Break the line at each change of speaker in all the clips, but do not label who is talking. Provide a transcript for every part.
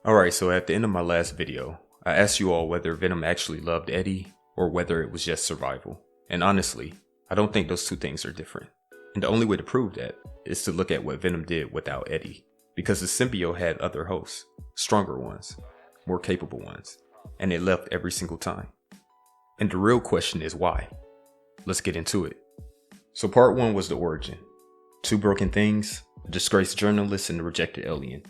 Alright, so at the end of my last video, I asked you all whether Venom actually loved Eddie or whether it was just survival. And honestly, I don't think those two things are different. And the only way to prove that is to look at what Venom did without Eddie. Because the symbiote had other hosts, stronger ones, more capable ones, and it left every single time. And the real question is why? Let's get into it. So part 1 was the origin. Two broken things, a disgraced journalist and a rejected alien,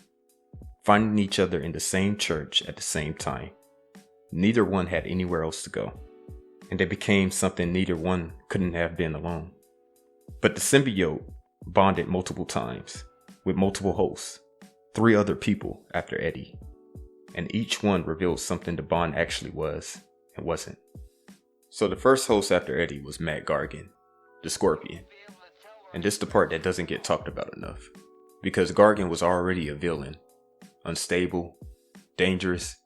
finding each other in the same church at the same time. Neither one had anywhere else to go, and they became something neither one couldn't have been alone. But the symbiote bonded multiple times, with multiple hosts, 3 other people after Eddie, and each one revealed something the bond actually was and wasn't. So the first host after Eddie was Matt Gargan, the Scorpion, and this is the part that doesn't get talked about enough, because Gargan was already a villain, unstable, dangerous,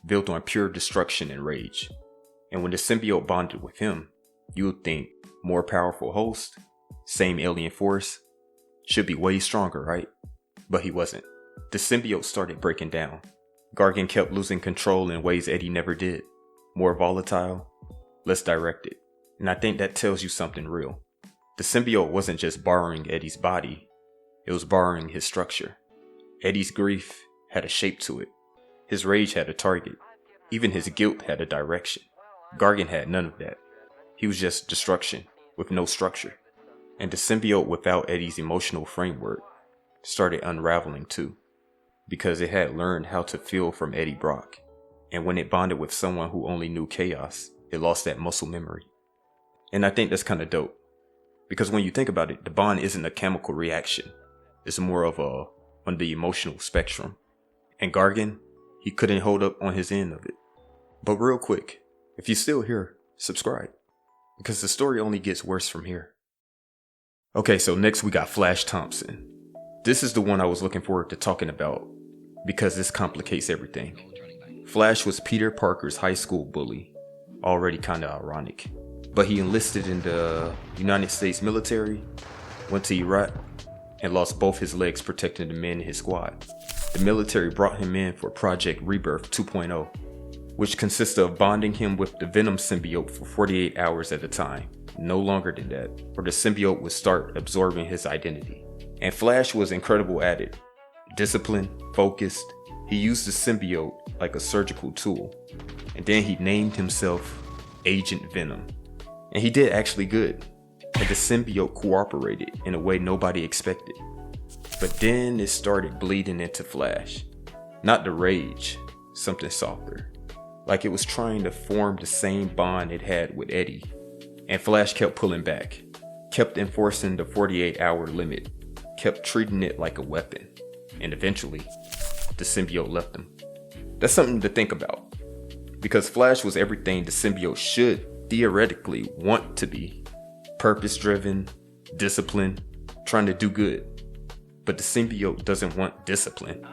built on pure destruction and rage. And when the symbiote bonded with him, you would think more powerful host, same alien force, should be way stronger, right? But he wasn't. The symbiote started breaking down. Gargan kept losing control in ways Eddie never did. More volatile, less directed. And I think that tells you something real. The symbiote wasn't just borrowing Eddie's body, it was borrowing his structure. Eddie's grief had a shape to it. His rage had a target. Even his guilt had a direction. Gargan had none of that. He was just destruction with no structure. And the symbiote without Eddie's emotional framework started unraveling too, because it had learned how to feel from Eddie Brock. And when it bonded with someone who only knew chaos, it lost that muscle memory. And I think that's kind of dope, because when you think about it, the bond isn't a chemical reaction. It's more of on the emotional spectrum. And Gargan, he couldn't hold up on his end of it. But real quick, if you're still here, subscribe, because the story only gets worse from here. Okay, so next we got Flash Thompson. This is the one I was looking forward to talking about, because this complicates everything. Flash was Peter Parker's high school bully, already kinda ironic. But he enlisted in the United States military, went to Iraq, and lost both his legs protecting the men in his squad. The military brought him in for Project Rebirth 2.0, which consisted of bonding him with the Venom symbiote for 48 hours at a time, no longer than that, or the symbiote would start absorbing his identity. And Flash was incredible at it. Disciplined, focused, he used the symbiote like a surgical tool, and then he named himself Agent Venom. And he did actually good, and the symbiote cooperated in a way nobody expected. But then it started bleeding into Flash. Not the rage, something softer. Like it was trying to form the same bond it had with Eddie. And Flash kept pulling back, kept enforcing the 48-hour limit, kept treating it like a weapon. And eventually, the symbiote left him. That's something to think about, because Flash was everything the symbiote should theoretically want to be. Purpose-driven, disciplined, trying to do good. But the symbiote doesn't want discipline,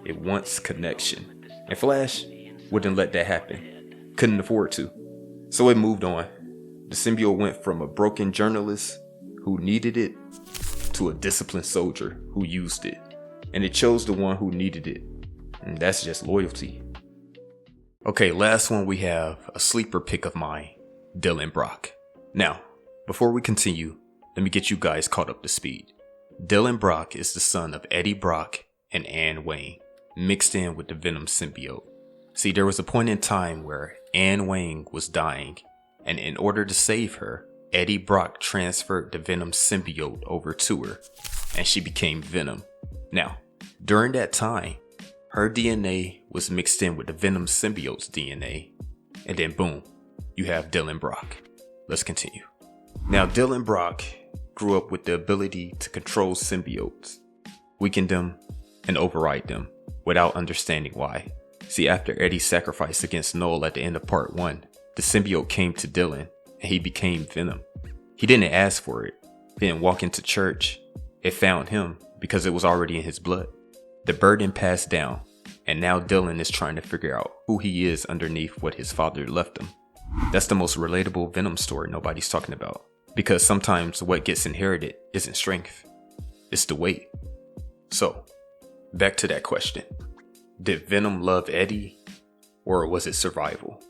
it wants connection. And Flash wouldn't let that happen, couldn't afford to. So it moved on. The symbiote went from a broken journalist who needed it to a disciplined soldier who used it. And it chose the one who needed it. And that's just loyalty. Okay, last one we have a sleeper pick of mine, Dylan Brock. Now, before we continue, let me get you guys caught up to speed. Dylan Brock is the son of Eddie Brock and Anne Wayne, mixed in with the Venom symbiote. See, there was a point in time where Anne Wayne was dying, and in order to save her, Eddie Brock transferred the Venom symbiote over to her, and she became Venom. Now, during that time, her DNA was mixed in with the Venom symbiote's DNA, and then boom, you have Dylan Brock. Let's continue. Now, Dylan Brock grew up with the ability to control symbiotes, weaken them, and override them without understanding why. See, after Eddie's sacrifice against Noel at the end of part 1, the symbiote came to Dylan and he became Venom. He didn't ask for it, didn't walk into church, it found him because it was already in his blood. The burden passed down, and now Dylan is trying to figure out who he is underneath what his father left him. That's the most relatable Venom story nobody's talking about, because sometimes what gets inherited isn't strength, it's the weight. So, back to that question. Did Venom love Eddie, or was it survival?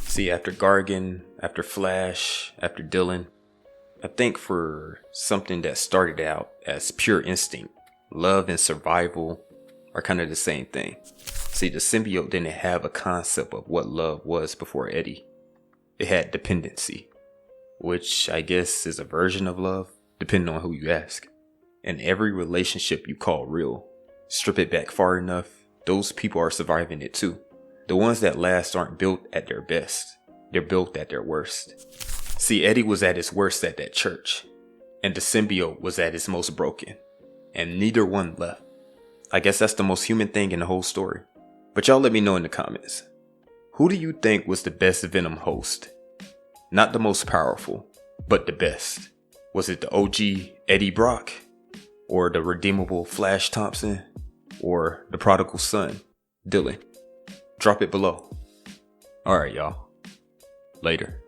See, after Gargan, after Flash, after Dylan, I think for something that started out as pure instinct, love and survival are kind of the same thing. See, the symbiote didn't have a concept of what love was before Eddie. It had dependency, which I guess is a version of love, depending on who you ask. And every relationship you call real, strip it back far enough, those people are surviving it too. The ones that last aren't built at their best, they're built at their worst. See, Eddie was at his worst at that church, and the symbiote was at its most broken, and neither one left. I guess that's the most human thing in the whole story. But y'all let me know in the comments. Who do you think was the best Venom host? Not the most powerful, but the best. Was it the OG Eddie Brock? Or the redeemable Flash Thompson? Or the prodigal son, Dylan? Drop it below. Alright y'all. Later.